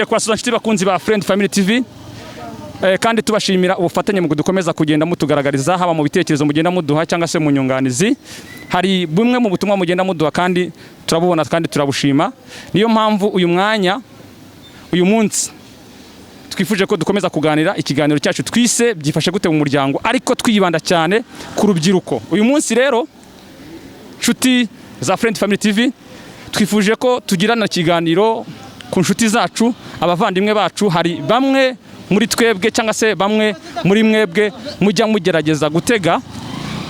twongeye kubasuza inshuti bakunzi ba Friend Family TV kandi tubashimira ubufatanye mu kudukomeza kugenda mutugaragariza haba mu bitekerezo mugenda muduha cyangwa se mu nyunganizi. Hari bumwe mu butumwa mugenda muduha kandi turabubona kandi turabushima. Niyo mpamvu uyu munsi twifuje ko dukomeza kuganira ikiganiro cyacu twise byifashe gute mu muryango, ariko twibanda cyane ku rubyiruko. Uyu munsi rero inshuti za Friend Family TV twifuje ko tugirana ikiganiro ku nshuti zacu, abavandimwe bacu. Hari bamwe muri twebwe cyangwa se bamwe muri mwebwe mujya mugerageza gutega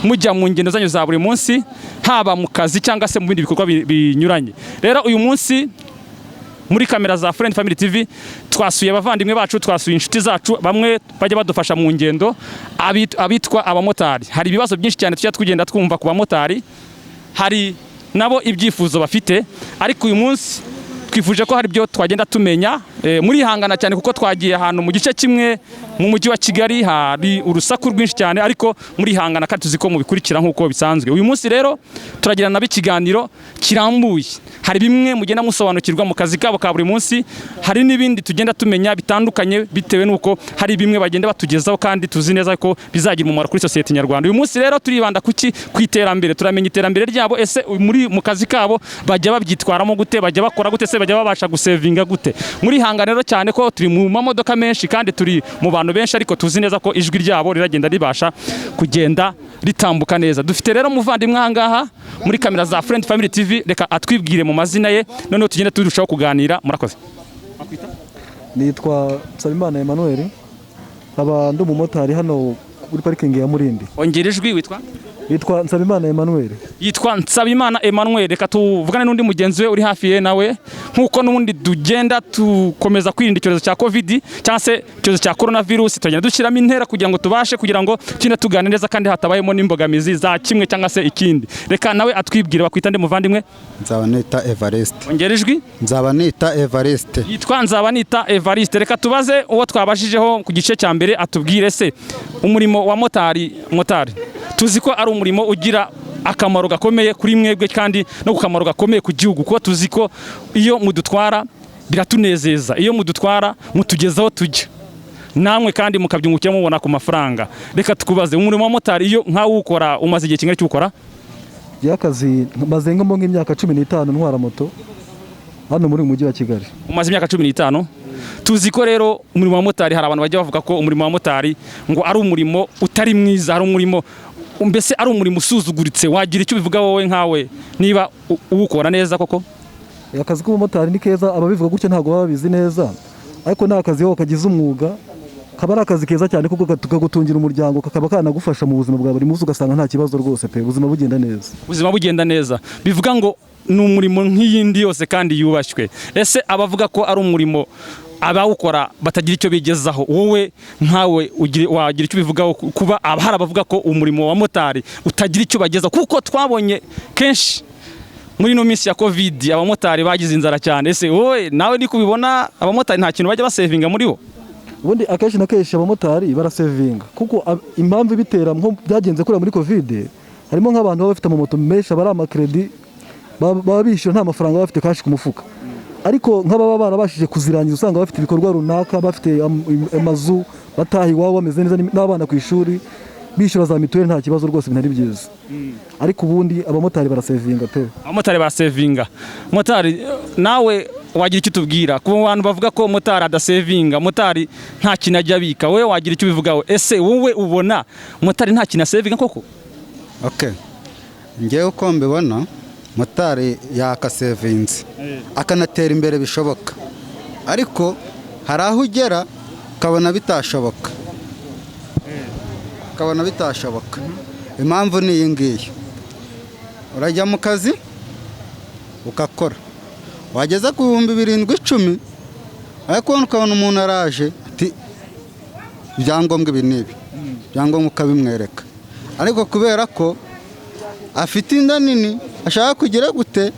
mujya mu ngendo zanyu za buri munsi, haba mu kazi cyangwa se mu bindi bikorwa binyuranye. Rero uyu munsi muri kamera za Friend Family TV twasuye abavandimwe bacu, twasuye inshuti zacu, bamwe bajya badufasha mu ngendo, abitwa abamotari. Hari ibibazo byinshi cyane tujya tugenda twumva ku bamotari, hari nabo ibyifuzo bafite, ariko uyu munsi twifuje ko hari byo twagenda tumenya. Muri hangana cyane kuko twagiye ahantu mu gice kimwe mu mujyi wa Kigali hari urusaku rwinshi cyane, ariko muri hangana kandi tuzi ko mubikurikira nkuko bisanzwe. Uyu munsi rero turagirana n'ikiganiro kirambuye. Hari bimwe mugenda musobanukirwa mu kazi kabo ka buri munsi, hari n'ibindi tugenda tumenya bitandukanye bitewe nuko hari bimwe bagenda batugezaho kandi tuzi neza ko bizagira umumaro kuri society nyarwanda. Uyu munsi rero turibanda ku iterambere, turamenya iterambere ryabo. Ese muri mu kazi kabo bajya babyitwaramo gute, bajya bakora gute, se bajya babasha gusevinga gute. Muri hangana rero cyane ko turi mu mamodoka menshi kandi turi mu bantu benshi, ariko tuzi neza ko ijwi ryabo riragenda ribasha kugenda ritambuka neza. Dufite rero muvandimwe ahangaha muri kamera za Friend Family TV, reka atwibwire mu mazina ye, noneho tugenda turushaho kuganira. Murakoze. Nitwa Nsabimana Emmanuel, aba ndi umumotari hano kuri parking ya Murindi. Ongera ijwi. Witwa Nsabimana Emmanuel. Yitwa Nsabimana Emmanuel. Reka tuvugane n'undi mugenzi we uri hafi ye nawe, nkuko n'ubundi tugenda tukomeza kwirinda icyorezo cya covid cyangwa se icyorezo cya coronavirus. Tugenda dushyiramo intera kugira ngo tubashe kugira ngo tugende tugane neza kandi hatabayemo n'imbogamizi za kimwe cyangwa se ikindi. Reka nawe atwibwire. Bakwita nde muvandimwe? Nzabanita Evariste. Ongera ijwi. Nzabanita Evariste. Yitwa Nzabanita Evariste. Reka tubaze uwo twabashijeho ku gice cya mbere atubwire se umurimo wa motari tuzi ko ari umurimo ugira akamaro gakomeye kuri mwebwe kandi no kukamaro gakomeye ku gihugu, kuko tuzi ko iyo mudutwara biratunezeza, iyo mudutwara mutugezaho tujya namwe kandi mukabyungukira mubona ku mafaranga. Reka tukubaze umurimo wa motari iyo nkawo ukora umaze igihe kingana cy'ukora? Yakazi maze nk'imyaka 15 ntwara moto hano muri mujyi wa Kigali. Umaze imyaka 15. Tuzi ko rero umurimo wa motari hari abantu bajya bavuga ko umurimo wa motari ngo ari umurimo utari mwiza, ari umurimo mbese ari umurimo usuzuguritse. Wagira icyo bivuga wowe nkawe niba uwukora neza koko? Akazi k'umumotari ni keza, ababivuga gutyo ntabwo baba bizi neza, ariko ni akazi aho kagize umwuga, kaba ari akazi keza cyane kuko kagutungira umuryango, kakaba kanagufasha mu buzima bwa buri munsi, ugasanga nta kibazo rwose pe, ubuzima bugenda neza. Bivuga ngo ni umurimo nk'iyindi yose kandi yubashywe. Ese abavuga ko ari umurimo abawukora batagira icyo bigezaho, wowe nkawe wagira icyo bivugaho kuba hari abavuga ko umurimo wa motari utagira icyo bageza? Kuko twabonye kenshi muri no minsi ya covid abamotari bagize inzara cyane. Ese wowe nawe ni kubibona abamotari nta kintu bajya basevinga muri bo? Ubundi akenshi na kenshi abamotari barasevinga, kuko impamvu bitera nko byagenze kuri muri covid, harimo nk'abantu baba bafite amamoto menshi, abari amakredi baba bishyura nta mafaranga bafite kashi ku mufuka, ariko nk'ababa barabashije kuzirangiza usanga bafite ibikorwa runaka, bafite amazu, batahi iwabo bameze neza n'abana ku ishuri, bishyura za mituweli nta kibazo rwose, binari byiza. Ariko ubundi abamotari barasevinga pe. Abamotari barasevinga. Motari nawe wagira icyo tubwira ku bantu bavuga ko motari adasevinga, motari nta kintu ajya abika, wowe wagira icyo bivugaho? Ese wowe ubona motari nta kintu asevinga koko? Okay, ngewe uko mbibona motari yakasevinze akanatera imbere bishoboka, ariko hari aho ugera ukabona bitashoboka, impamvu ni iyi ngiyi. Urajya mu kazi ukakora, wageza ku 7,010, ariko ukabona umuntu araje ati ibyangombwa ibi n'ibi, ibyangombwa ukabimwereka, ariko kubera ko afite inda nini ashaka kugira gute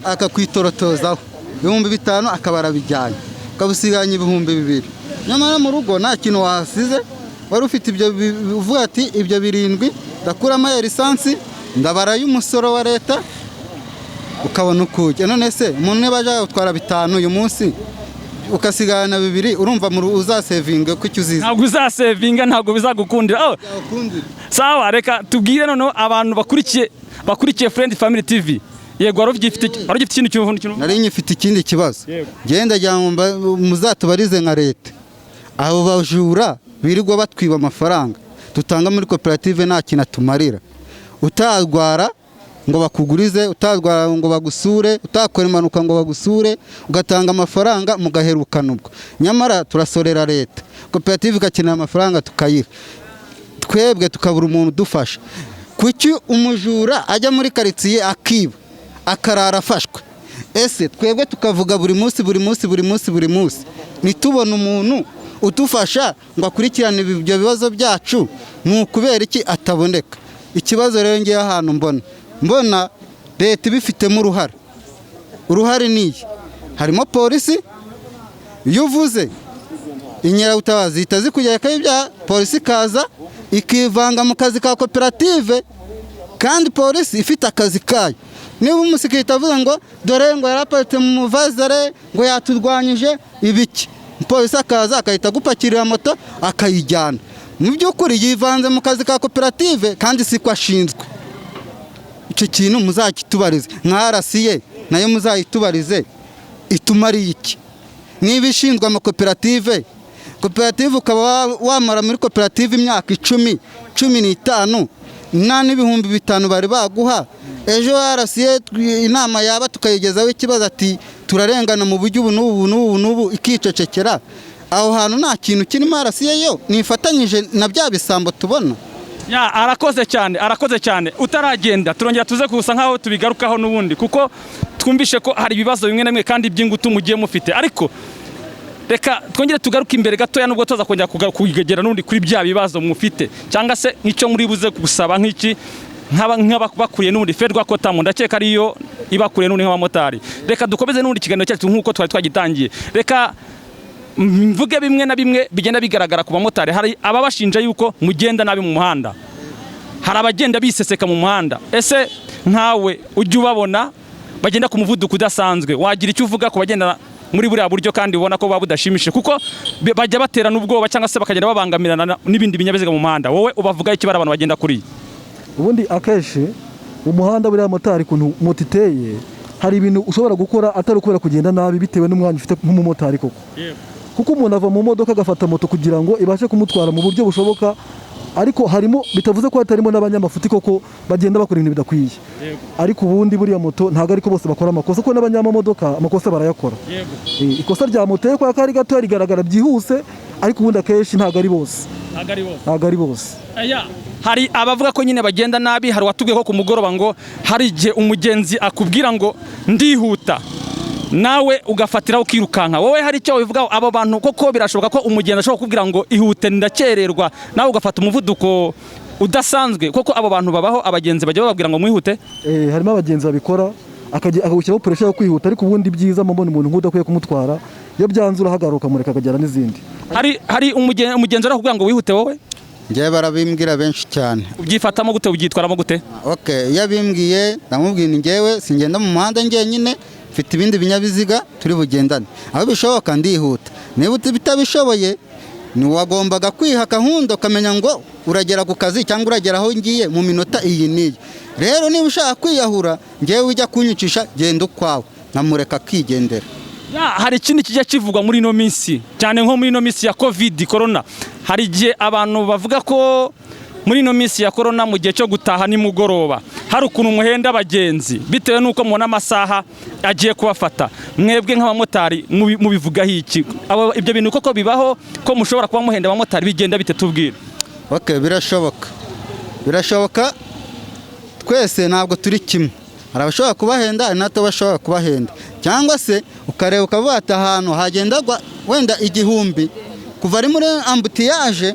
akakwitorotozaho 5,000 akaba arabijyanye, ukabusiganya 2,000. Nyamara mu rugo nta kintu wahasize, wari ufite ibyo uvuga ati ibyo 7 ndakuramo ya lisansi, ndabara y'umusoro wa leta, ukabona ukujya. None se umuntu niba aje gutwara 5 uyu munsi ukasigana 2 urumva uzasevinga ko cyuziza ntabwo uzasevinga ntabwo bizagukundira sawa reka tubwire noneho abantu bakurikiye Friend Family TV yego wari ufite ikintu cy'ubuvundo nari nyifite ikindi kibazo genda jyamba muzatubarize nka leta abo bajura birirwa batwiba amafaranga tutanga muri koperative nta kintu tumarira utagwara ngo bakugurize utagwara ngo bagusure utakora impanuka ngo bagusure ugatanga amafaranga mugaherukana ubwo nyamara turasorera leta koperative igakenera amafaranga tukayira twebwe tukabura umuntu dufasha kuki umujura ajya muri quartier akiba akarara afashwe ese twebwe tukavuga buri munsi nitubona umuntu utufasha ngo akurikirane ibyo bibazo byacu kubera iki ataboneka ikibazo rero ngiye ahantu mbona leta ibifitemo uruhare ni harimo polisi iyo uvuze inyerabutabazi itazi kujya kayibya polisi kaza ikivanga mu kazi ka koperative kandi polisi ifite akazi kayo niba umusikirite avuga ngo dore ngo yaraparitse mu muvazare ngo yaturwanyije ibiki polisi akaza akahita gupakirira moto akayijyana mu by'ukuri yivanze mu kazi ka koperative kandi siko ashinzwe icyo kintu muzakitubarize nka RCA nayo muzayitubarize itumariye iki niba ishinzwe amakoperative ukaba wamara muri koperative imyaka 10-15 n'ibihumbi 5 bari baguha ejo RCA inama yaba tukayigezaho ikibazo ati turarengana mu buryo n'ubu ikicecekera aho hantu nta kintu kirimo RCA yo nifatanyije na bya bisambo tubona arakoze cyane utaragenda turongera tuze kusa nkaho tubigarukaho n'ubundi kuko twumvishe ko hari ibibazo bimwe na bimwe kandi by'ingutu mugiye mufite ariko reka twongere tugaruke imbere gatoya nubwo tuza kongera kugegera n'undi kuri bya bibazo mufite cyangwa se nk'icyo muri buze gusaba nk'iki nk'abakuriye n'ubundi ferwa ko tamu ndakeka ariyo ibakuriye n'undi nk'abamotari reka dukomeze n'undi kiganiro cyacu nk'uko twari twagitangiye reka mvuge bimwe na bimwe bigenda bigaragara ku bamotari hari ababashinja yuko mugenda nabi mu muhanda hari abagenda biseseka mu muhanda ese nkawe ujye ubabona bagenda ku muvuduko udasanzwe wagira icyo uvuga ku bagenda muri buriya buryo kandi ubona ko budashimishije kuko bajya baterana ubwoba cyangwa se bakagenda babangamirana n'ibindi binyabiziga mu muhanda wowe ubavuga iki bari abantu bagenda kuri ubundi akenshi umuhanda buriya motari kuntu moto iteye hari ibintu ushobora gukora atari ukubera kugenda nabi bitewe n'umwanya ufite nk'umumotari koko kuko umuntu ava mu modoka agafata moto kugira ngo ibashe kumutwara mu buryo bushoboka ariko harimo bitavuze ko hatarimo n'abanyamafuti koko bagenda bakora ibintu bidakwiye ariko ubundi buriya moto ntago ariko bose bakora amakosa ko n'abanyamamodoka amakosa barayakora ikosa rya moto yo kwa kari gato rigaragara byihuse ariko ubundi akenshi ntago ari bose hari abavuga ko nyine bagenda nabi hari watubwiye ko ku mugoroba ngo hari igihe umugenzi akubwira ngo ndihuta nawe ugafatira ukirukanka wowe hari icyo wivuga abo bantu koko birashoboka ko umugenzi ashobora kubwira ngo ihute ndakererwa nawe ugafata umuvuduko udasanzwe koko abo bantu babaho abagenzi bajya bababwira ngo mwihute harimo abagenzi babikora akagushyiraho pressure yo kwihuta ariko ubundi byiza mubona umuntu nk'udakwiye kumutwara iyo byanzura hagaruka mureka akagera n'izindi hari umugenzi arakubwira ngo wihute wowe ngiye barabimbwira benshi cyane ubyifatamo gute ubyitwaramo gute yabimbwiye ndamubwira ngewe singenda mu muhanda njyenyine mfite ibindi binyabiziga turi bugendane aho bishoboka ndihuta niba bitabishoboye niwagombaga kwiha gahunda ukamenya ngo uragera ku kazi cyangwa uragera aho ngiye mu minota iyi n'iyi rero niba ushaka kwiyahura ngewe ujya kunyicisha genda ukwawe nkamureka akigendera hari ikindi kijya kivugwa muri ino minsi cyane nko muri ino minsi ya corona hari igihe abantu bavuga ko muri ino minsi ya corona mu gihe cyo gutaha nimugoroba hari ukuntu muhenda abagenzi bitewe nuko mubona amasaha agiye kubafata mwebwe nk'abamotari mubivugaho iki ibyo bintu koko bibaho ko mushobora kuba muhenda abamotari bigenda bite tubwira birashoboka twese ntabwo turi kimwe hari abashobora kubahenda hari n'atabashobora kubahenda cyangwa se ukareba ukavuga ati ahantu hagendagwa wenda 1000 kuva ari muri ambutiyaje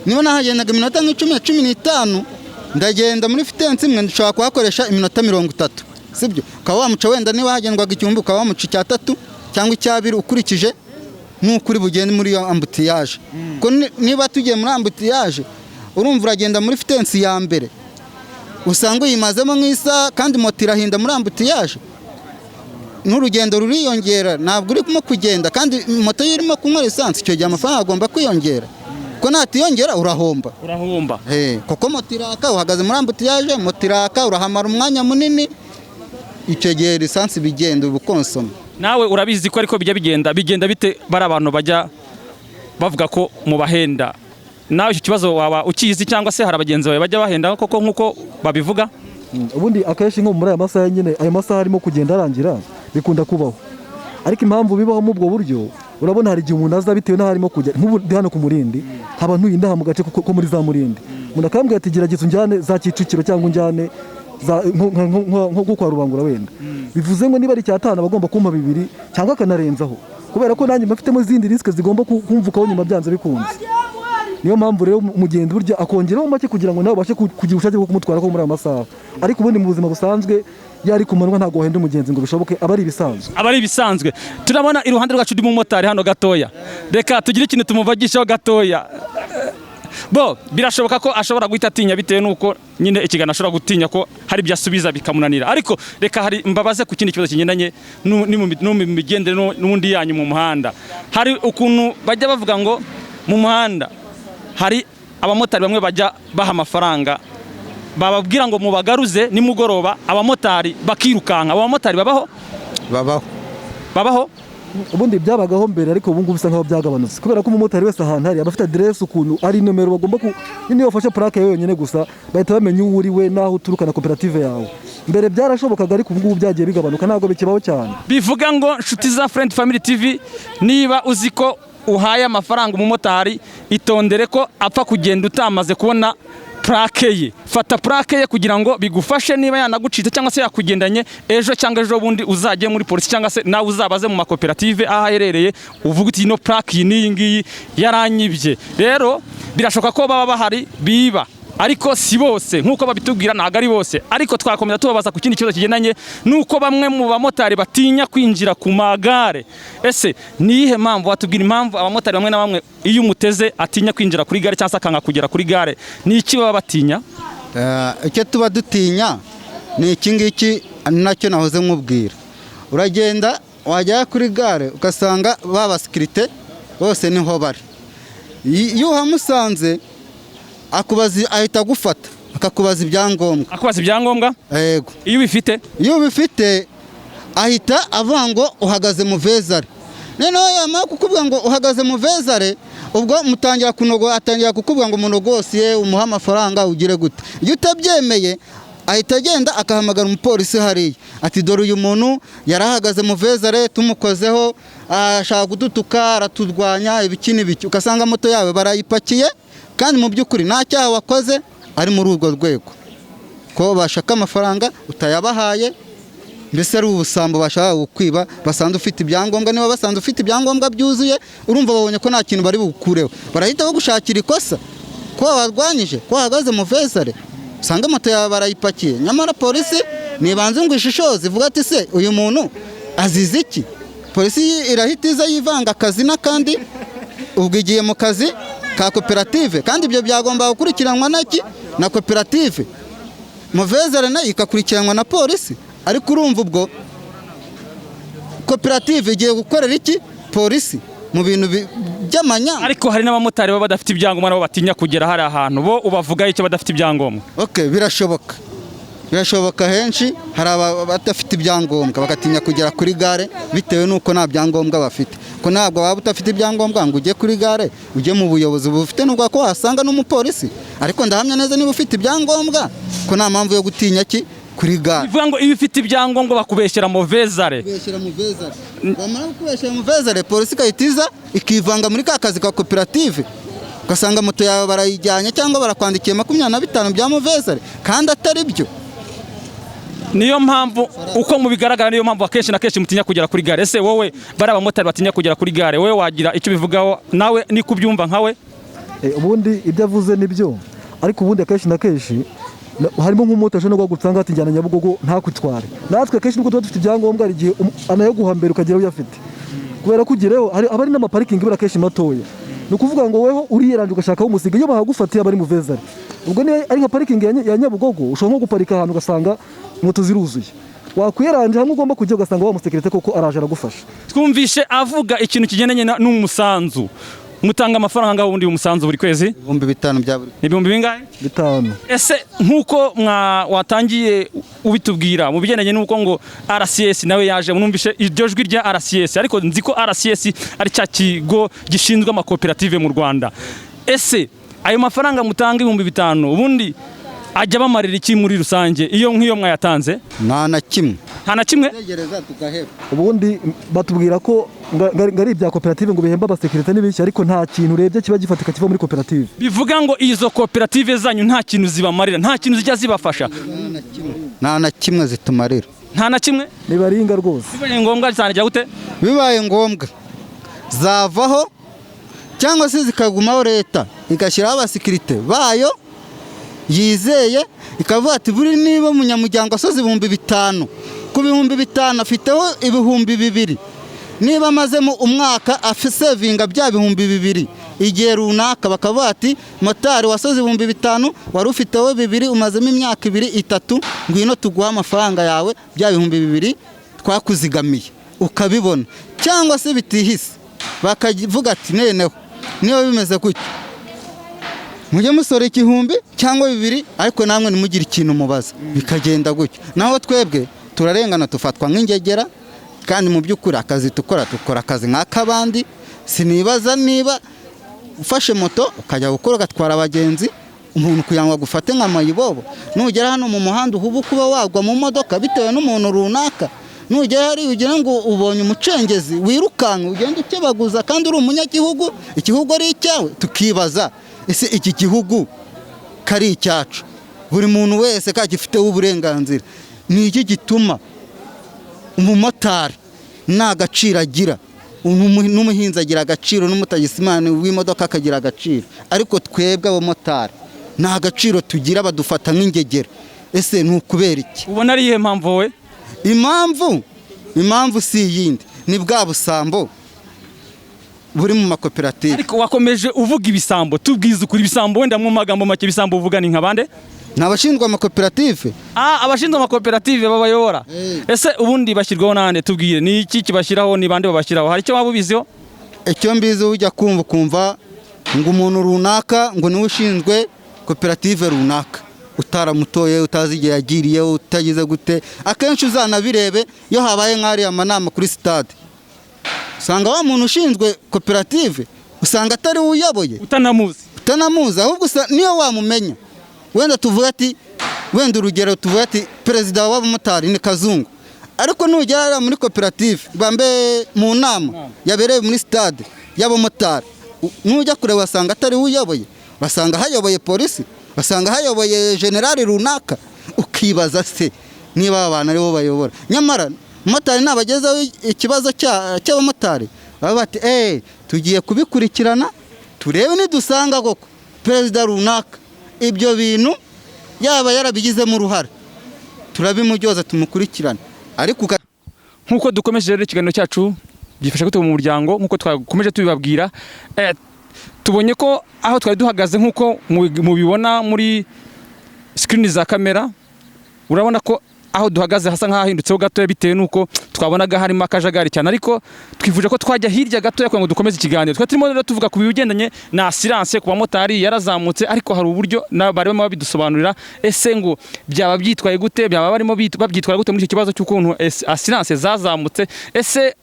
niba nahagendaga iminota nk'10-15 ndagenda muri fitensi imwe nshobora kuhakoresha iminota 30 sibyo ukaba wamuca wenda niba hagendwaga 1000 ukaba wamuca 3 cyangwa 2 ukurikije n'ukuri bugende muri iyo ambutiyaje ko niba tugiye muri ambutiyaje urumva uragenda muri fitensi ya mbere usanga uyimazemo nk'isa kandi moto irahinda muri ambutiyaje n'urugendo ruriyongera ntabwo urimo kugenda kandi moto yo irimo kunywa lisansi icyo gihe amafaranga agomba kwiyongera ko natiyongera urahomba kuko moto iraka uhagaze muri ambutiyaje moto iraka urahamara umwanya munini icyo gihe lisansi bigenda ubukonsoma nawe urabizi ko ariko bijya bigenda bite bari abantu bajya bavuga ko mu bahenda nawe icyo kibazo waba ukizi cyangwa se hari abagenzi bawe bajya bahenda koko nkuko babivuga ubundi akenshi nko muri aya masaha nyine ayo masaha arimo kugenda arangira bikunda kubaho ariko impamvu bibaho mu ubwo buryo urabona hari igihe umuntu aza bitewe n'aho arimo kujya nk'ubu hano ku Murindi haba ntuye indaha mu gace ko muri za Murindi umuntu akambwira ati gerageza unjyane za Kicukiro cyangwa unjyane nko kwa Rubangura wenda bivuze ngo niba ari cyatana bagomba kumpa 2 cyangwa akanarenzaho kubera ko nanjye mfitemo izindi risk zigomba kumvukaho nyuma byanze bikunze niyo mpamvu rero umugenda burya akongeraho make kugira ngo nawe bashe kugira ubushake bwo kumutwara ko muri aya masaha ariko ubundi mu buzima busanzwe yari kumanwa ntago wahenda umugenzi ngo bishoboke abari ibisanzwe turabona iruhande rwacu ndi mu motari hano gatoya reka tugire ikintu tumuvagishaho gatoya bo birashoboka ko ashobora guhita atinya bitewe nuko nyine ikigana ashobora gutinya ko hari byasubiza bikamunanira ariko reka hari mbabaze ku kindi kibazo kigendanye no mu migendere n'undi yanyu mu muhanda hari ukuntu bajya bavuga ngo mu muhanda hari abamotari bamwe bajya baha amafaranga bababwira ngo mubagaruze nimugoroba abamotari bakirukanka abamotari babaho ubundi byabagaho mbere ariko ubu ngubu bisa nkaho byagabanutse kubera ko umumotari wese ahantu hari abafite adresse ukuntu ari nomero bagomba niyo wafashe plaque yonyine gusa bahita bamenya uwo uri we naho uturuka na koperative yawe mbere byarashobokaga ariko ubu ngubu byagiye bigabanuka ntabwo bikibaho cyane bivuga ngo nshuti za Friend Family TV niba uzi ko uhaye amafaranga umumotari itondere ko apfa kugenda utamaze kubona plaque ye fata plaque ye kugira ngo bigufashe niba yanagucitse cyangwa se yakugendanye ejo cyangwa ejo bundi uzajye muri polisi cyangwa se nawe uzabaze mu makoperative ahaherereye uvuga uti no plaque niyi ngiyi yaranyibye rero birashoka ko baba bahari biba ariko si bose nkuko babitubwira ntago ari bose ariko twakomeza tubabaza ku kindi kibazo kigendanye nuko bamwe mu bamotari batinya kwinjira ku magare ese niyihe mpamvu watubwira impamvu abamotari bamwe na bamwe iyo umuteze atinya kwinjira kuri gare cyangwa akanga kugera kuri gare ni iki baba batinya icyo tuba dutinya ni iki ngiki nacyo nahoze nkubwira uragenda wajya kuri gare ugasanga babasikirite bose niho bari iyo uhamusanze akubazi ahita gufata akakubaza ibyangombwa yego iyo ubifite ahita avuga ngo uhagaze mu vezare noneho yamara kukubwira ngo uhagaze mu vezare ubwo mutangira kunogo atangira kukubwira ngo munogosiye umuha amafaranga ugire gute iyo utabyemeye ahita agenda akahamagara umupolisi hariya ati dore uyu muntu yarahagaze mu vezare tumukozeho ashaka kudutuka aratudwanya ibiki n'ibiki ugasanga moto yawe barayipakiye kandi mu by'ukuri nta cyaha wakoze ari muri urwo rwego ko bashaka amafaranga utayabahaye mbese ari ubusambo bashaka gukwiba basanze ufite ibyangombwa niba basanze ufite ibyangombwa byuzuye urumva babonye ko nta kintu bari bukureho barahita bagushakira ikosa ko warwanyije ko wahagaze mu vezare usanga moto yawe barayipakiye nyamara polisi nibanze ngo ishishoze ivuga ati se uyu muntu azize iki polisi irahita iza yivanga akazi n'akandi ubwo igiye mu kazi ka koperative kandi ibyo byagomba gukurikiranwa na koperative mu vezare nayo ikakurikiranwa na polisi ariko urumva ubwo koperative igiye gukorera iki polisi mu bintu by'amanya ariko hari n'abamotari baba badafite ibyangombwa nabo batinya kugera hari ahantu bo ubavuga icyo badafite ibyangombwa birashoboka henshi hari abadafite ibyangombwa bagatinya kugera kuri gare bitewe n'uko nta byangombwa bafite ko ntabwo waba udafite ibyangombwa ngo ujye kuri gare ujye mu buyobozi bufite n'ubwo ko wasanga n'umupolisi ariko ndahamya neza niba ufite ibyangombwa ko nta mpamvu yo gutinya kuri gare bivuga ngo iyo ufite ibyangombwa bakubeshyera mu vezare bamara kukubeshyera mu vezare polisi igahita iza ikivanga muri ka kazi ka koperative ugasanga moto yawe barayijyanye cyangwa barakwandikiye 25 bya mu vezare kandi atari byo niyo mpamvu uko mubigaragara niyo mpamvu akenshi na kenshi mutinya kugera kuri gare ese wowe bari abamotari batinya kugera kuri gare wowe wagira icyo bivugaho nawe ni kubyumva nkawe ubundi ibyo avuze nibyo ariko ubundi akenshi na kenshi harimo nk'umumotari no gusanga ati njyana Nyabugogo ntakwitware natwe kenshi nuko tuba dufite ibyangombwa ari gihe anayaguha mbere ukagera uyafite kubera ko ugereho abari n'amaparikingi bira kenshi matoya ni ukuvuga ngo weho uriyeranje ugashaka umusiga iyo bahagufatiye abari mu vezare ubwo ni ari nka parikingi ya Nyabugogo ushobora nko guparika ahantu ugasanga moto ziruzuye wakwiranje hamwe ugomba kujya ugasanga wa musekirite koko araje aragufasha. Twumvishe avuga ikintu kigendanye n'umusanzu. Mutanga amafaranga ngaho ubundi umusanzu buri kwezi 5,000 bya buri. Ibihumbi bingahe? 5. Ese nkuko watangiye ubitubwira mu bigendanye n'uko ngo RCS nawe yaje mwumvishe iryo jwi rya RCS, ariko nzi ko RCS ari cya kigo gishinzwe amakoperative mu Rwanda. Ese ayo mafaranga mutanga 5,000 ubundi ajya bamarira iki muri rusange iyo nk'iyo mwayatanze? Nta na kimwe. Nta na kimwe? Tegereza tugaheba. Ubundi batubwira ko ngari ibya koperative ngo bihemba abasekirite n'ibiki, ariko nta kintu urebye kiba gifatika kiva muri koperative. Bivuga ngo izo koperative zanyu nta kintu zibamarira, nta kintu zijya zibafasha. Nta na kimwe zitumarira. Nta na kimwe? Nibaringa rwose. Bibaye ngombwa cyane jya gute? Bibaye ngombwa zavaho cyangwa se zikagumaho leta igashyiraho abasekirite bayo yizeye, ikavuga ati buri niba umunyamuryango asoze 5,000 ku 5,000 afiteho 2,000, niba amazemo umwaka afisevinga bya 2,000 igihe runaka bakavuga ati motari wasoze 5,000 wari ufiteho 2 umazemo imyaka 2-3 ngwino tuguha amafaranga yawe bya 2,000 twakuzigamiye ukabibona, cyangwa se bitihise bakavuga ati neneho niba bimeze gutyo mujye musore 1,000 cyangwa 2 ariko namwe nimugire ikintu mubaza bikagenda gutyo. Naho twebwe turarengana tufatwa nk'ingegera, kandi mu by'ukuri akazi tukora akazi nk'akabandi. Sinibaza niba ufashe moto ukajya gukora ugatwara abagenzi, umuntu kugira ngo agufate nka mayibobo, nugera hano mu muhanda uhubu kuba wagwa mu modoka bitewe n'umuntu runaka, nugera hari ugira ngo ubonye umucengezi wirukanka ugenda ukebaguza kandi uri umunyagihugu, igihugu ari icyawe. Tukibaza ese iki gihugu kari icyacu, buri muntu wese kagifiteho uburenganzira, ni iki gituma umumotari nta gaciro agira, n'umuhinzi agira agaciro, n'umutagisimani w'imodoka akagira agaciro, ariko twebwe abamotari nta gaciro tugira, badufata nk'ingegera? Ese ni ukubera iki? Ubona ari iyihe mpamvu wowe? Impamvu si iyindi, ni bwa busambo buri mu makoperative. Ariko wakomeje uvuga ibisambo, tubwiza ukuri ibisambo, wenda mu magambo make ibisambo uvuga ni nk'abande? N'abashinzwe amakoperative. Abashinzwe amakoperative babayobora. Ese ubundi bashyirwaho nande? Tubwire ni iki kibashyiraho, ni bande babashyiraho? Hari icyo waba ubiziho? Icyo mbizi ujya kumva ngo umuntu runaka ngo niwe ushinzwe koperative runaka, utaramutoye, utazi igihe yagiriye, utagize gute. Akenshi uzanabirebe iyo habaye nk'ari amanama kuri stade, usanga wa muntu ushinzwe koperative usanga atari uyaboye, utanamuzi ahubwo niyo wamumenya. Wenda tuvuga ati, wenda urugero tuvuga ati perezida w'abamotari ni Kazungu, ariko nugera muri koperative bambe mu nama yabereye muri stade y'abamotari, nujya kure wasanga atari uyaboye, basanga hayoboye polisi, basanga hayoboye generali runaka. Ukibaza se niba abantu aribo bayobora? Nyamara motari nabagezaho ikibazo cy'abamotari baba bati tugiye kubikurikirana turebe nidusanga koko perezida runaka ibyo bintu yaba yarabigizemo uruhare, turabimujyoza tumukurikirana. Ariko nkuko dukomeje rero ikiganiro cyacu gifasha gute mu muryango, nkuko twakomeje tubibabwira, tubonye ko aho twari duhagaze nkuko mubibona muri screen za kamera, urabona ko aho duhagaze hasa nk'ahindutseho gato bitewe nuko twabonaga harimo akajagari cyane, ariko twifuje ko twajya hirya gato kugira ngo dukomeze ikiganiro. Turimo rero tuvuga ku bigendanye na assurance ku bamotari yarazamutse, ariko hari uburyo barimo babidusobanurira. Ese ngo byaba byitwaye gute, byaba barimo babyitwara gute muri icyo kibazo cy'ukuntu assurance zazamutse? Ese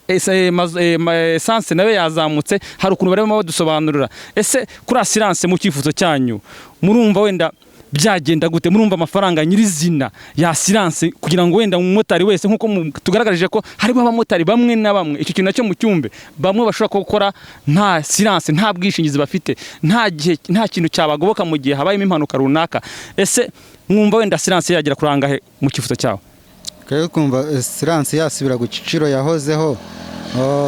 essence nawe yazamutse, hari ukuntu barimo badusobanurira. Ese kuri assurance mu cyifuzo cyanyu murumva wenda byagenda gute? Murumva amafaranga nyirizina ya assurance kugira ngo wenda umumotari wese, nkuko tugaragarije ko harimo abamotari bamwe na bamwe, icyo kintu nacyo mu cyumbe, bamwe bashobora gukora nta assurance, nta bwishingizi bafite, nta kintu cyabagoboka mu gihe habayemo impanuka runaka. Ese mwumva wenda assurance yagira kurangahe mu cyifuzo cyawe? Kayo kumva assurance yasubira ku giciro yahozeho.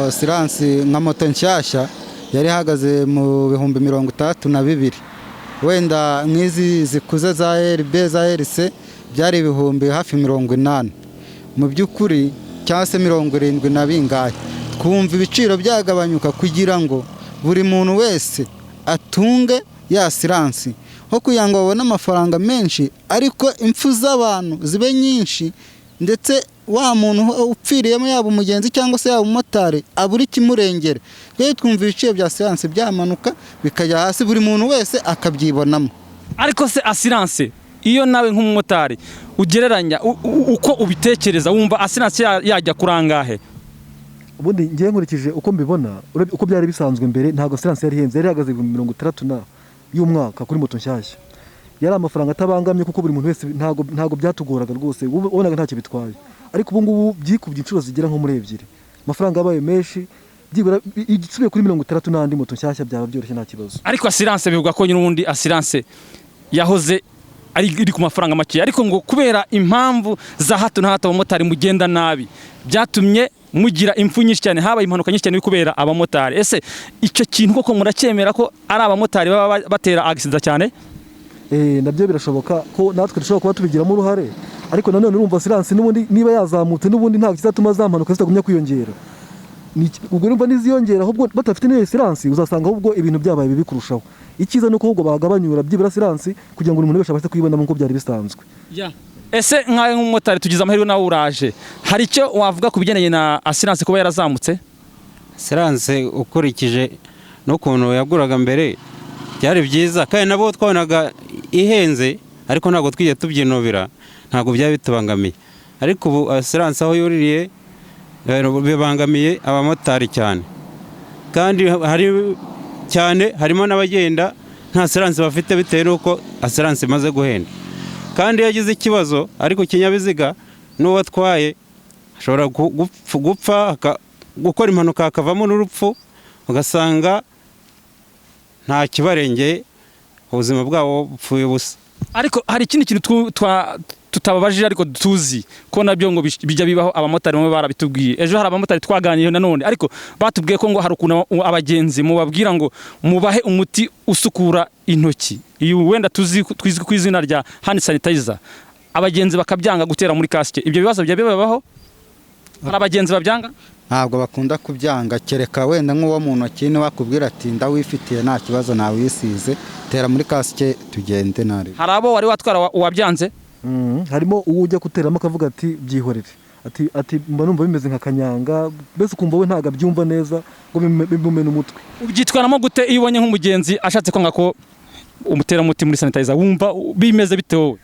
Assurance nka moto nshyashya yari hagaze mu 32,000, wenda nk'izi zikuze za RB za RC byari ibihumbi hafi 80. Mu by'ukuri cyangwa se 70 na bingahe, twumva ibiciro byagabanyuka kugira ngo buri muntu wese atunge ya assurance, ho kugira ngo babone amafaranga menshi ariko impfu z'abantu zibe nyinshi, ndetse wa muntu upfiriyemo yaba umugenzi cyangwa se yaba umumotari abura ikimurengera. Rero twumva ibiciro bya asiranse byamanuka bikajya hasi, buri muntu wese akabyibonamo. ariko se asiranse iyo nawe nk'umumotari ugereranya uko ubitekereza wumva asiranse yajya kurangahe? ubundi ngiye nkurikije uko mbibona uko byari bisanzwe mbere ntago asiranse yari ihenze, yari ihagaze 60 y'umwaka kuri moto nshyashya. Yari amafaranga atabangamye kuko buri muntu wese ntago byatugoraga rwose, ubonaga ntacyo bitwaye. Ariko ubu ngubu byikubye inshuro zigera nko muri 2. Amafaranga yabaye menshi, byibura igisubiye kuri 60 n'andi moto nshyashya byaba byoroshye nta kibazo. Ariko asiranse bivuga ko n'ubundi asiranse yahoze iri ku mafaranga make, ariko ngo kubera impamvu za hato na hato abamotari mugenda nabi byatumye mugira impfu nyinshi cyane, habaye impanuka nyinshi cyane kubera abamotari. Ese icyo kintu koko muracyemera ko ari abamotari baba batera accident cyane? Nabyo birashoboka ko natwe dushobora kuba tubigiramo uruhare, ariko nanone urumva asiranse n'ubundi niba yazamutse n'ubundi nta kizatuma zampanuka zitagumya kwiyongera. Ubwo urumva niziyongera ahubwo batafite n'iyo asiranse uzasanga ahubwo ibintu byabaye bibi kurushaho. Icyiza nuko ahubwo bagabanyura byibura asiranse kugira ngo umuntu wese abashe kwibonamo uko byari bisanzwe. Ese nkawe nk'umumotari tugize amahirwe nawe uraje, hari icyo wavuga ku bijyanye na asiranse kuba yarazamutse? Asiranse ukurikije n'ukuntu yaguraga mbere byari byiza, kandi nabo twabonaga ihenze, ariko ntabwo twijya tubyinubira, ntabwo byari bitubangamiye. Ariko ubu asiranse aho yuririye bibangamiye abamotari cyane, kandi harimo n'abagenda nta asiranse bafite bitewe n'uko asiranse imaze guhenda. Kandi yagize ikibazo ariko ikinyabiziga n'uwo atwaye ashobora gupfa, gukora impanuka hakavamo n'urupfu, ugasanga nta kibarengeye, ubuzima bwabo bupfuye ubusa. Ariko hari ikindi kintu tutababajije ariko tuzi ko nabyo ngo bijya bibaho, abamotari bamwe barabitubwiye. Ejo hari abamotari twaganiriye nanone, ariko batubwiye ko ngo hari ukuntu abagenzi mubabwira ngo mubahe umuti usukura intoki, iyo wenda twizwi ku izina rya hand sanitizer, abagenzi bakabyanga gutera muri kasike. Ibyo bibazo bya bibaho? Hari abagenzi babyanga? Ntabwo bakunda kubyanga, kereka wenda nk'uwo muntu akine wakubwira ati ndawifitiye nta kibazo nawisize, tera muri kasike tugende nari. Hari abo wari watwara uwabyanze? Harimo uwo ujya guteramo akavuga ati byihorere, ati mba numva bimeze nka kanyanga, mbese ukumva we ntago abyumva neza ngo bimumena umutwe. Ubyitwaramo gute iyo ubonye nk'umugenzi ashatse kwanga ko umutera umuti muri sanitizer, wumva bimeze bite wowe?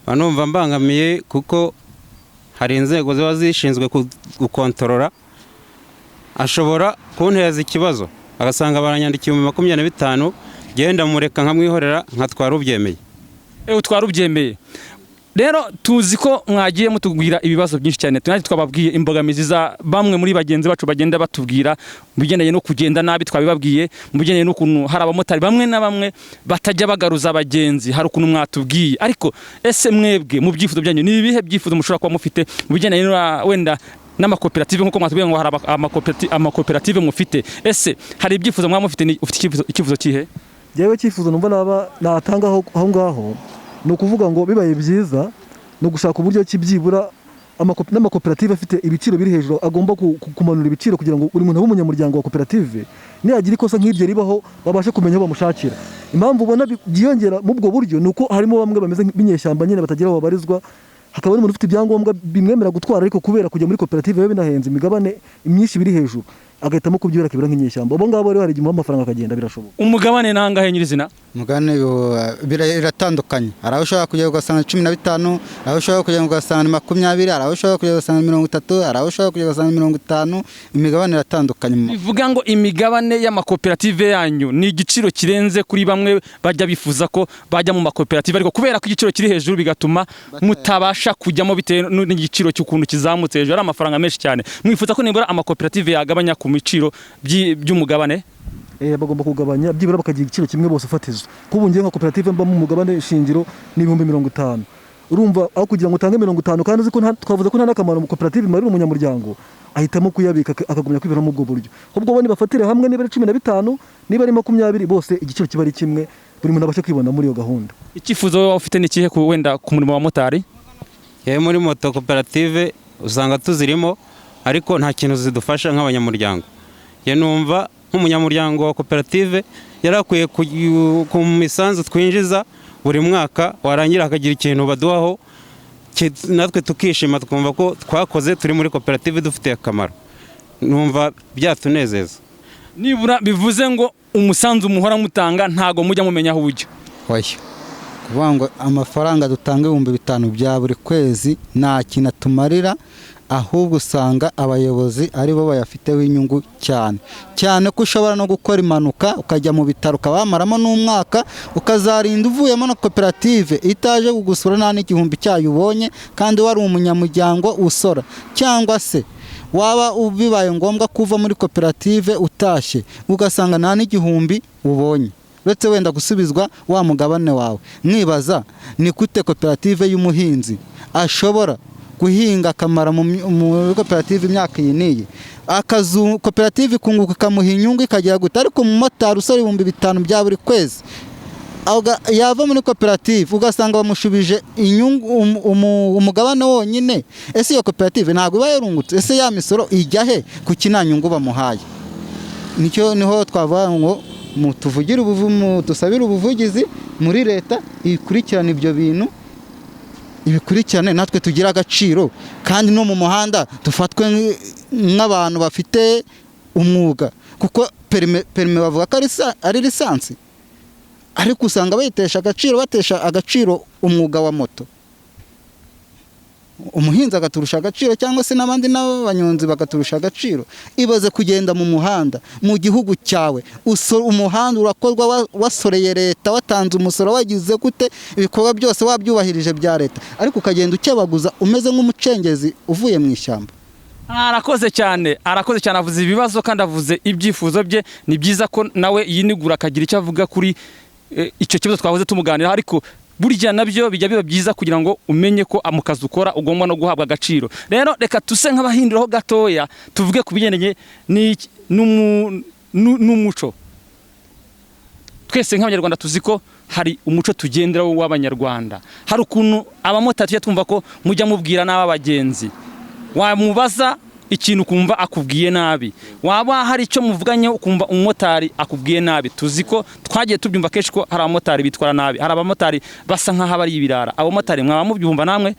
Banumva mbangamiye kuko hari inzego ziba zishinzwe gukontorora, ashobora kunteza ikibazo agasanga baranyandikiye 25, genda mureka nkamwihorera nkatwara ubyemeye. Utwara ubyemeye. Rero tuzi ko mwagiye mutubwira ibibazo byinshi cyane, tunati twababwiye imbogamizi za bamwe muri bagenzi bacu bagenda batubwira bigendanye no kugenda nabi, twabibabwiye bigendanye n'ukuntu hari abamotari bamwe na bamwe batajya bagaruza abagenzi, hari ukuntu mwatubwiye. Ariko ese mwebwe mu byifuzo byanyu ni ibihe byifuzo mushobora kuba mufite bigendanye wenda n'amakoperative nkuko mwatubwiye ngo hari amakoperative mufite? Ese hari ibyifuzo mwamufite, ufite ikifuzo kihe? Yewe cyifuzo numva natanga aho ngaho no kuvuga ngo bibaye byiza no gushaka uburyo kibyibura n'amakoperative afite ibiciro biri hejuru agomba kumanura ibiciro kugira ngo buri muntu w'umunyamuryango wa koperative niyagira ikosa nk'ibyo ribaho babashe kumenya aho bamushakira. Impamvu ubona byiyongera mu bwo buryo nuko harimo bamwe bameze nk'ibinyeshyamba nyine batagira aho babarizwa, hakaba n'umuntu ufite ibyangombwa bimwemera gutwara, ariko kubera kujya muri koperative biba binahenze, imigabane imyinshi biri hejuru, agahitamo kubyura akibura nk'inyeshyamba. Abo ngabo rero hari igihe amafaranga akagenda birashoboka. Umugabane nangahe nyirizina? Umugabane biratandukanye, hari aho ushobora kujya ugasanga 15, hari aho ushobora kujya ugasanga 20, hari aho ushobora kujya ugasanga 30, hari aho ushobora kujya ugasanga 50. Imigabane iratandukanye. Bivuga ngo imigabane y'amakoperative yanyu ni igiciro kirenze kuri bamwe bajya bifuza ko bajya mu makoperative, ariko kubera ko igiciro kiri hejuru bigatuma mutabasha kujyamo bitewe n'igiciro cy'ukuntu kizamutse hejuru, ari amafaranga menshi cyane. Mwifuza ko nibura amakoperative yagabanya ku miciro by'umugabane? Bagomba kugabanya byibura bakagira igiciro kimwe bose fatizo. Kubu ngiye nka koperative mba mu mugabane shingiro ni 50. Urumva aho kugira ngo utange 50 kandi uzi ko twavuze ko nta nakamaro mu koperative mari umunyamuryango, ahitamo kuyabika akagumya kwibera mu bwo buryo. Ubwo bone bafatire hamwe niba ari 15 niba ari 20 bose igiciro kiba ari kimwe, buri muntu abashe kwibona muri iyo gahunda. Icyifuzo ufite ni kihe wenda ku murimo wa motari? Muri moto koperative usanga tuzirimo, ariko nta kintu zidufasha nk'abanyamuryango. Numva nk'umunyamuryango wa koperative yarakwiye ku misanzu twinjiza buri mwaka warangira akagira ikintu baduhaho natwe tukishima twumva ko twakoze turi muri koperative dufitiye akamaro, numva byatunezeza. nibura bivuze ngo umusanzu muhora mutanga ntago mujya mumenya aho ujya. oya kuvuga ngo amafaranga dutanga 5,000 bya buri kwezi nta kintu atumarira, ahubwo usanga abayobozi ari bo bayafiteho inyungu cyane ko ushobora no gukora impanuka ukajya mu bitaro ukabamaramo n'umwaka ukazarinda uvuyemo na koperative itaje kugusura nta n'igihumbi cyayo ubonye kandi wari umunyamuryango usora, cyangwa se waba bibaye ngombwa kuva muri koperative utashye ugasanga nta n'igihumbi ubonye uretse wenda gusubizwa wa mugabane wawe. Mwibaza ni gute koperative y'umuhinzi ashobora guhinga akamara mu koperative imyaka iyi n'iyi, akazu koperative ikunguka ikamuha inyungu ikagira gute, ariko umumotari usora 5,000 bya buri kwezi yava muri koperative ugasanga bamushubije inyungu umugabane wonyine. Ese iyo koperative ntabwo iba yarungutse? Ese ya misoro ijya he kuki nta nyungu bamuhaye? Niho twavuga ngo tuvugire dusabire ubuvugizi muri leta ikurikirana ibyo bintu, ibikurikirane natwe tugira agaciro, kandi no mu muhanda dufatwe nk'abantu bafite umwuga, kuko perime bavuga ko ari lisansi, ariko usanga batesha agaciro umwuga wa moto. Umuhinzi agaturusha agaciro cyangwa se n'abandi n'abanyonzi bagaturusha agaciro. Ibaze kugenda mu muhanda mu gihugu cyawe, umuhanda urakorwa wasoreye leta, watanze umusoro, wagize gute, ibikorwa byose wabyubahirije bya leta, ariko ukagenda ukebaguza umeze nk'umucengezi uvuye mu ishyamba. Arakoze cyane avuze ibibazo kandi avuze ibyifuzo bye. Ni byiza ko nawe yinigura akagira icyo avuga kuri icyo kibazo twahoze tumuganira, ariko burya nabyo bijya biba byiza kugira ngo umenye ko mu kazi ukora ugomba no guhabwa agaciro. Rero reka tuse nk'abahinduraho gatoya tuvuge ku bigendanye n'umuco. Twese nk'abanyarwanda tuzi ko hari umuco tugenderaho w'abanyarwanda. Hari ukuntu abamotari tujya twumva ko mujya mubwira n'abagenzi, wamubaza ikintu kumva akubwiye nabi, waba hari icyo muvuganye ukumva umumotari akubwiye nabi. Tuzi ko twagiye tubyumva kenshi ko hari abamotari bitwara nabi, hari abamotari basa nk'aho bari ibirara. Abamotari mwaba mubyumva namwe?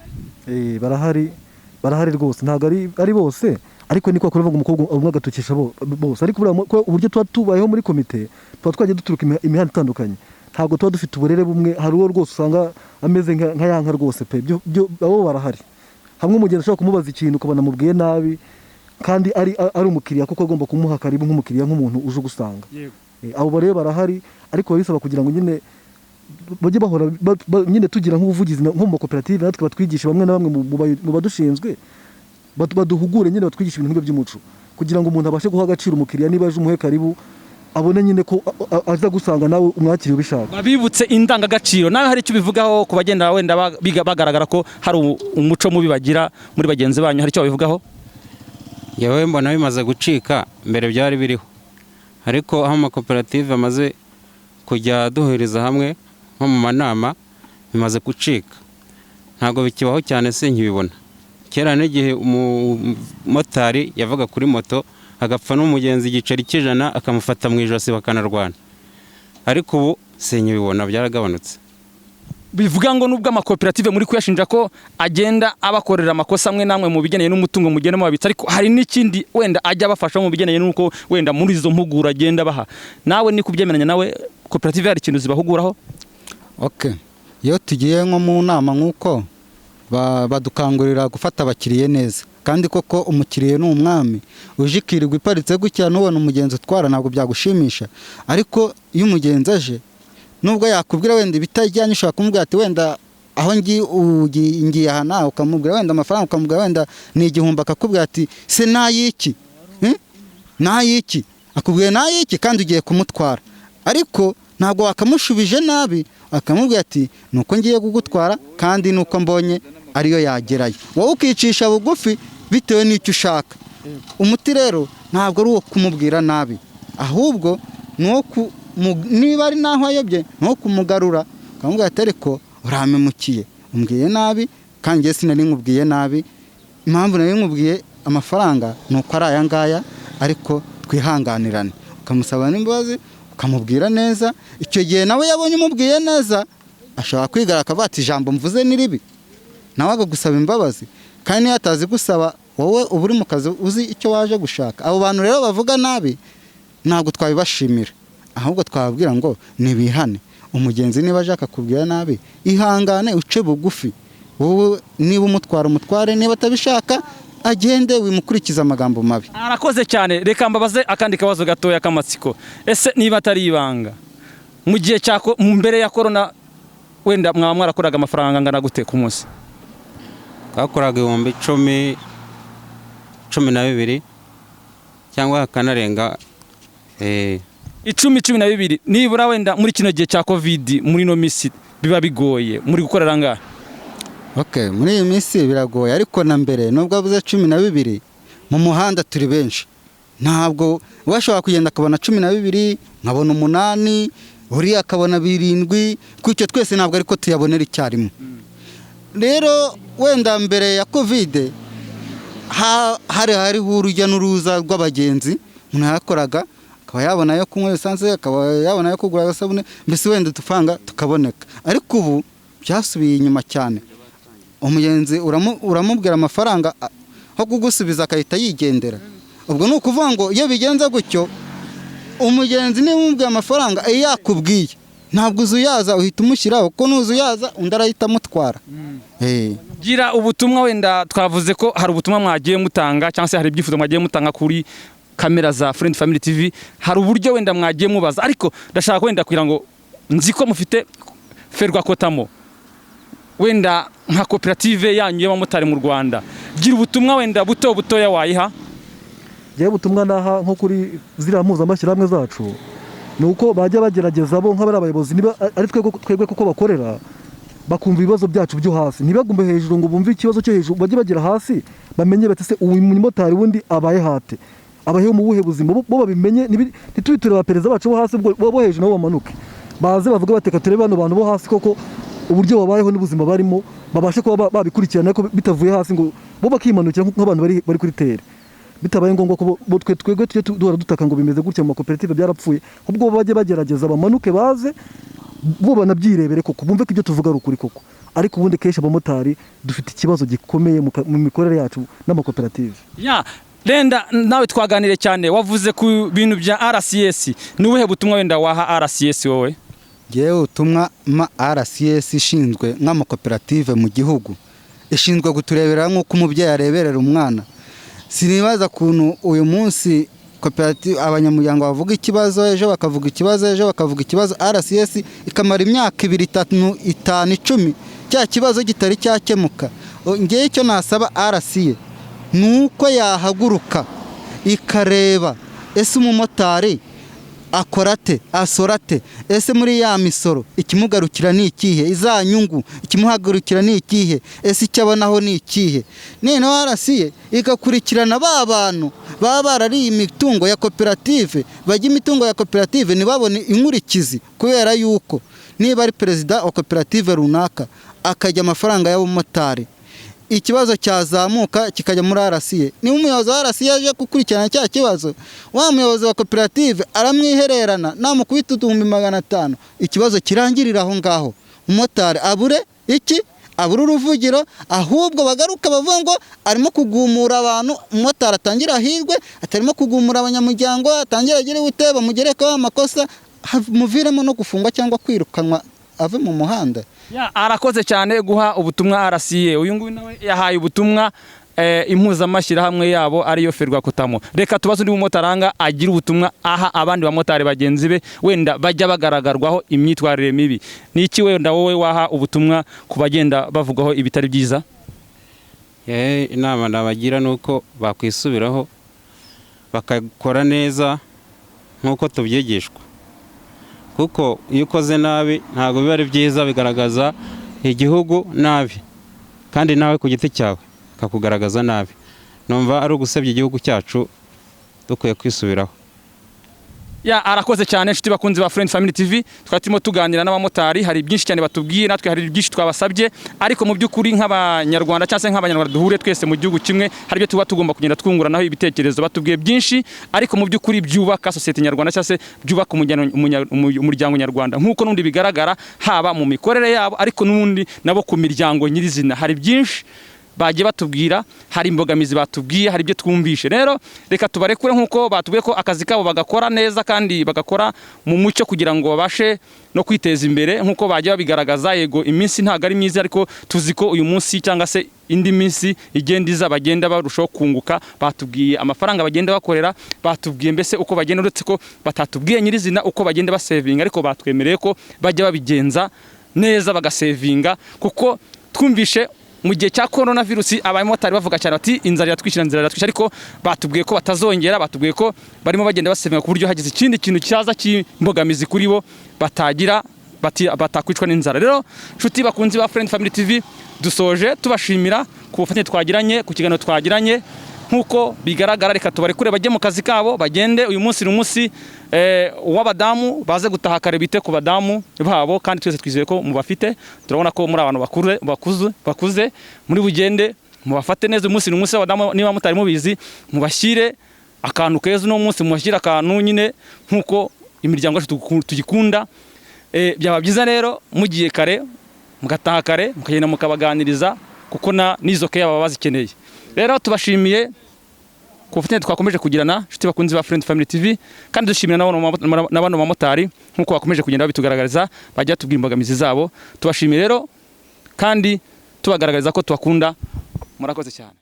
barahari rwose, ntabwo ari bose, ariko niko kuvuga ngo umukobwa umwe agatukisha bose. Ariko uburyo tuba tubayeho muri komite tuba twagiye duturuka imihanda itandukanye, ntabwo tuba dufite uburere bumwe. Hari uwo rwose usanga ameze nka yanka rwose pe, abo barahari. Hamwe umugenzi ashobora kumubaza ikintu ukabona mubwiye nabi, kandi ari umukiriya kuko agomba kumuha karibu nk'umukiriya, nk'umuntu uje gusanga. Abo rero barahari, ariko bisaba kugira ngo nyine bajye bahora nyine tugira nk'ubuvugizi nko mu koperative, natwe batwigisha bamwe na bamwe mu badushinzwe, baduhugure nyine batwigisha ibintu by'umuco, kugira ngo umuntu abashe guha agaciro umukiriya. Niba aje umuhe karibu abone nyine ko aza gusanga nawe umwakiriye ubishaka. Babibutse indangagaciro. Nawe hari icyo bivugaho ku bagenda wenda bagaragara ko hari umuco mubi bagira muri bagenzi banyu, hari icyo babivugaho? Yewe mbona bimaze gucika, mbere byari biriho, ariko aho amakoperative amaze kujya duhuriza hamwe nko mu manama bimaze gucika, ntabwo bikibaho cyane. Sinkibibona kera n'igihe umumotari yavaga kuri moto agapfa n'umugenzi igiceri cy'ijana akamufata mu ijosi bakanarwana, ariko ubu sinkibibona, byaragabanutse. Bivuga ngo nubwo amakoperative muri kuyashinja ko agenda abakorera amakosa amwe namwe mu bigeneye n'umutungo mugenda mubabitsa, ariko hari n'ikindi wenda ajya abafasha mu bigeneye n'uko wenda muri izo mpugura agenda baha. Nawe ni kubyemeranya nawe koperative hari ikintu zibahuguraho? Iyo tugiye nko mu nama nk'uko badukangurira gufata abakiriye neza, kandi koko umukiriye ni umwami. Uje ikirirwa iparitse gutya nubona umugenzi utwara ntabwo byagushimisha, ariko iyo umugenzi aje nubwo yakubwira wenda ibitajyanye, ushobora kumubwira ati wenda aho ngiye aha nawe, ukamubwira wenda amafaranga, ukamubwira wenda ni 1,000, akakubwira ati se nayiki nayiki, akubwiye nayiki kandi ugiye kumutwara, ariko ntabwo wakamushubije nabi, akamubwira ati nuko ngiye kugutwara kandi nuko mbonye ariyo yagerayo. Wowe ukicisha bugufi bitewe n'icyo ushaka. Umuti rero ntabwo ari uwo kumubwira nabi, ahubwo niba ari naho ayobye no kumugarura, ukamubwira ati ariko uramemukiye, umbwiye nabi kandi njye sinari nkubwiye nabi, impamvu nari nkubwiye amafaranga nuko ari aya ngaya, ariko twihanganirane. Ukamusaba n'imbabazi, ukamubwira neza. Icyo gihe nawe yabonye umubwiye neza ashobora kwigara akavuga ati ijambo mvuze ni ribi, nawe agagusaba imbabazi kandi niyo atazi gusaba wowe uba uri mu kazi uzi icyo waje gushaka. Abo bantu rero bavuga nabi ntabwo twabibashimira, ahubwo twababwira ngo nibihane. Umugenzi niba aje akakubwira nabi ihangane uce bugufi, wowe niba umutware, niba atabishaka agende wimukurikiza amagambo mabi. Arakoze cyane. Reka mbabaze akandi kabazo gatoya k'amatsiko. Ese niba atari ibanga, mu gihe cyako mbere ya corona wenda mwaba mwarakoraga amafaranga angana gute ku munsi? twakoraga 10,12 cyangwa hakanarenga 10-12. Nibura wenda muri kino gihe cya covid muri no misi biba bigoye muri gukorera ngaha? Okay, muri iyi minsi biragoye, ariko na mbere nubwo abuze 12 mu muhanda turi benshi, ntabwo washobora kugenda akabona 12 nkabona 8 uri akabona 7 kuko twese ntabwo ariko tuyabonera icyarimwe. Rero wenda mbere ya covid hari urujya n'uruza rw'abagenzi, umuntu yakoraga akaba yabona yo kunywa esanse, akaba yabona yo kugura agasabune, mbese wenda tufanga tukaboneka. Ariko ubu byasubiye inyuma cyane. Umugenzi uramubwira amafaranga aho kugusubiza akahita yigendera. Ubwo nuko uvuga ngo iyo bigenze gutyo umugenzi niba umubwiye amafaranga yakubwiye ntabwo uzuyaza uhita umushyiraho, ko nuzuyaza undi arahita amutwara. Gira ubutumwa wenda twavuze ko hari ubutumwa mwagiye mutanga cyangwa se hari ibyifuzo mwagiye mutanga kuri kamera za Friend Family TV, hari uburyo wenda mwagiye mubaza, ariko ndashaka wenda kugira ngo nzi ko mufite ferwa kotamo wenda nka koperative yanyu y'abamotari mu Rwanda. Gira ubutumwa wenda butoya wayiha. Giye butumwa naha nko kuri ziriya mpuzamashyirahamwe zacu nuko bajya bagerageza bo nk'abari abayobozi niba ari twebwe kuko bakorera bakumva ibibazo byacu byo hasi, ntibagumbe hejuru ngo bumve ikibazo cyo hejuru, bajye bagera hasi bamenye bati se uyu mumotari wundi abaye hate, abayeho mu buhe buzima, bo babimenye. Ntitubiture abapereza bacu bo hasi, bo hejuru nabo bamanuke baze bavuga bateka turebe bano bantu bo hasi koko uburyo babayeho n'ubuzima barimo, babashe kuba babikurikirana ko bitavuye hasi ngo bo bakimanukira nk'abantu bari kuri tere. Bitabaye ngombwa ko twebwe tujye duhora dutaka ngo bimeze gutya mu makoperative byarapfuye, ahubwo bajye bagerageza bamanuke baze bo banabyirebere koko bumve ko ibyo tuvuga ari ukuri koko. Ariko ubundi kenshi abamotari dufite ikibazo gikomeye mu mikorere yacu n'amakoperative. Renda nawe twaganire cyane, wavuze ku bintu bya RCS, nubuhe butumwa wenda waha RCS wowe? Yewe utumwa RCS ishinzwe nk'amakoperative mu gihugu, ishinzwe guturebera nk'uko umubyeyi areberera umwana. Sinibaza kuntu uyu munsi koperative abanyamuryango bavuga ikibazo, ejo bakavuga ikibazo, RCS ikamara imyaka 2, 3, 5, 10 cya kibazo gitari cyakemuka. Ngiye icyo nasaba RCS nuko yahaguruka ikareba ese umumotari akorate asorate, ese muri ya misoro ikimugarukira ni ikihe, izanyungu ikimuhagurukira ni ikihe, ese icyabonaho ni ikihe. Nene warasiye igakurikirana ba bantu baba barari imitungo ya koperative, bajya imitungo ya koperative nibabone inkurikizi, kubera yuko niba ari perezida wa koperative runaka akajya amafaranga y'abamotari, ikibazo cyazamuka kikajya muri RCS, ni umuyobozi wa RCS aje gukurikirana cya kibazo, wa muyobozi wa koperative aramwihererana namukubita 500, ikibazo kirangirira aho ngaho. Umumotari abure uruvugiro, ahubwo bagaruka bavuga ngo arimo kugumura abantu. Umumotari atangira hirwe, atarimo kugumura abanyamuryango, atangira agire guteba mugereka amakosa, muviremo no gufungwa cyangwa kwirukanwa ave mu muhanda. Arakoze cyane guha ubutumwa RCS. Uyu nguyu nawe yahaye ubutumwa impuzamashyirahamwe yabo ariyo ferwa kotamo. Reka tubaze undi mumotaranga agira ubutumwa aha abandi bamotari bagenzi be wenda bajya bagaragarwaho imyitwarire mibi. Niki wenda wowe waha ubutumwa kubagenda bavugaho ibitari byiza? Inama nabagira nuko bakwisubiraho bakakora neza nkuko tubyegeshwa, kuko iyo ukoze nabi ntabwo biba ari byiza, bigaragaza igihugu nabi, kandi nawe ku giti cyawe kakugaragaza nabi. Numva ari ugusebya igihugu cyacu, dukwiye kwisubiraho. Ya arakoze cyane inshuti bakunzi ba Friend Family TV, twari turimo tuganira n'abamotari, hari byinshi cyane batubwiye, natwe hari byinshi twabasabye, ariko mu by'ukuri nk'abanyarwanda cyangwa se nk'abanyarwanda duhure twese mu gihugu kimwe, hari byo tuba tugomba kugenda twunguranaho ibitekerezo. Batubwiye byinshi, ariko mu by'ukuri byubaka sosiyete nyarwanda cyangwa se byubaka umuryango nyarwanda, nk'uko n'undi bigaragara haba mu mikorere yabo, ariko n'undi nabo ku miryango nyirizina. Hari byinshi bagiye batubwira, hari imbogamizi batubwiye, hari ibyo twumvishe. Rero reka tubarekure nk'uko batubwiye ko akazi kabo bagakora neza kandi bagakora mu mucyo kugira ngo babashe no kwiteza imbere nk'uko bagiye babigaragaza. Yego iminsi ntabwo ari myiza, ariko tuzi ko uyu munsi cyangwa se indi minsi igenda iza bagenda barushaho kunguka. Batubwiye amafaranga bagenda bakorera, batubwiye mbese uko bagenda, uretse ko batatubwiye nyirizina uko bagenda basevinga, ariko batwemereye ko bajya babigenza neza bagasevinga, kuko twumvishe mu gihe cya coronavirus abamotari bavuga cyane ati inzara iratwishyira, ariko batubwiye ko batazongera. Batubwiye ko barimo bagenda basevinga ku buryo hagize ikindi kintu cyaza cy'imbogamizi kuri bo batakwicwa n'inzara. Rero nshuti bakunzi ba Friend Family TV, dusoje tubashimira ku bufatanye twagiranye, ku kiganiro twagiranye. Nk'uko bigaragara, reka tubarekure bajye mu kazi kabo, bagende. Uyu munsi ni umunsi w'abadamu, baze gutaha kare, bite ku badamu babo, kandi twese twizeye ko mubafite. Turabona ko muri abantu bakuze muri bugende mubafate neza. Uyu munsi ni umunsi w'abadamu, niba mutari mubizi mubashyire akantu keza uno munsi, mubashyire akantu nyine nk'uko imiryango yacu tugikunda. Byaba byiza rero mugiye kare, mugataha kare, mukagenda mukabaganiriza, kuko n'izo keya baba bazikeneye. Rero tubashimiye ku bufatanye twakomeje kugirana, nshuti bakunzi ba Friend Family TV, kandi dushimira n'abano bamotari nk'uko bakomeje kugenda babitugaragariza, bajya tubwira imbogamizi zabo. Tubashimiye rero kandi tubagaragariza ko tubakunda. Murakoze cyane.